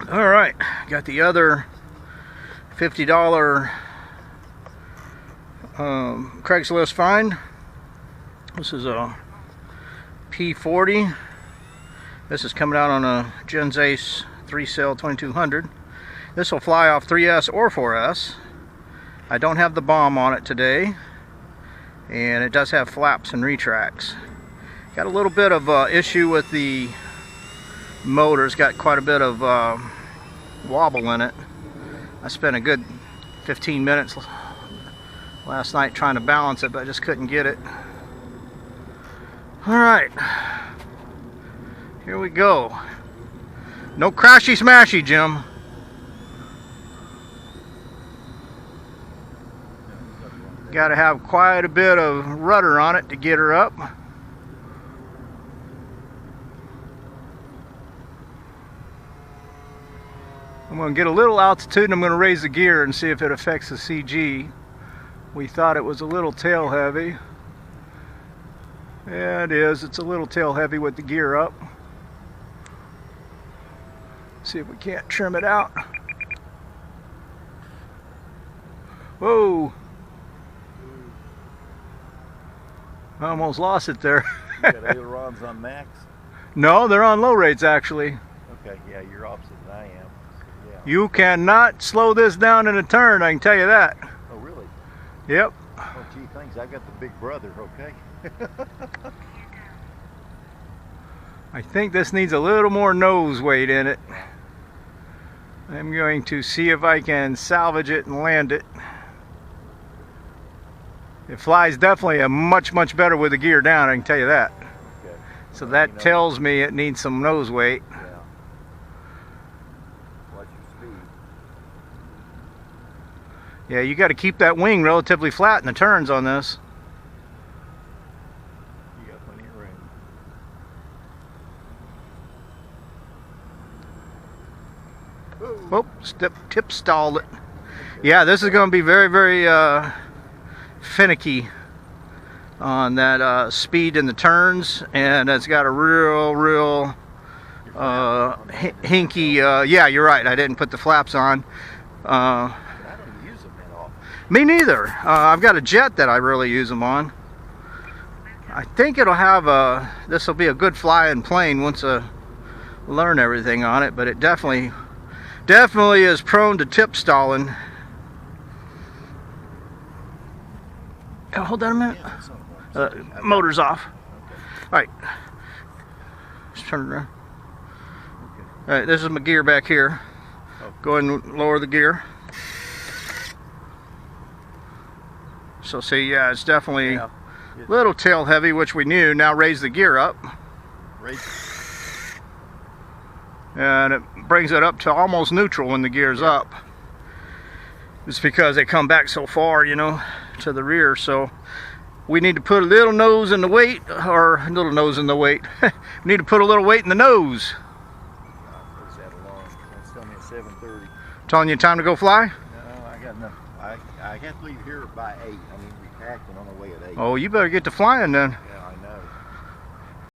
Alright, got the other $50 Craigslist find. This is a P-40. This is coming out on a Gens Ace 3-cell 2200. This will fly off 3S or 4S. I don't have the bomb on it today, and it does have flaps and retracts. Got a little bit of issue with the motor. It's got quite a bit of wobble in it. I spent a good 15 minutes last night trying to balance it, but I just couldn't get it. Alright, here we go. No crashy smashy, Jim. Got to have quite a bit of rudder on it to get her up. I'm going to get a little altitude and I'm going to raise the gear and see if it affects the CG. We thought it was a little tail heavy. Yeah, it is. It's a little tail heavy with the gear up. See if we can't trim it out. Whoa! I almost lost it there. You got ailerons on max? No, they're on low rates actually. Okay, yeah, you're opposite than I am. Yeah. You cannot slow this down in a turn, I can tell you that. Oh, really? Yep. Oh, gee, thanks. I got the big brother, okay? I think this needs a little more nose weight in it. I'm going to see if I can salvage it and land it. It flies definitely much better with the gear down, I can tell you that. Okay. So that tells me it needs some nose weight. Yeah. Watch your speed. Yeah, you got to keep that wing relatively flat in the turns on this. You got plenty of room. Oh, tip stalled it. Yeah, this is going to be very finicky on that speed in the turns, and it's got a real hinky. Yeah, you're right. I didn't put the flaps on. I don't use them at all. Me neither. I've got a jet that I really use them on. I think it'll have a. This will be a good flying plane once I learn everything on it, but it definitely is prone to tip stalling. Oh, hold on a minute. Motor's off. Alright. Just turn it around. Alright, this is my gear back here. Go ahead and lower the gear. So see, yeah, it's definitely a little tail heavy, which we knew. Now raise the gear up. And it brings it up to almost neutral when the gear's up. It's because they come back so far, you know, to the rear. So we need to put a little nose in the weight, or a little nose in the weight. We need to put a little weight in the nose. Push that along. That's telling me at 7:30. Telling you time to go fly? No, I got enough. I got to leave here by 8. I mean, we packed and on the way at 8. Oh, you better get to flying then. Yeah,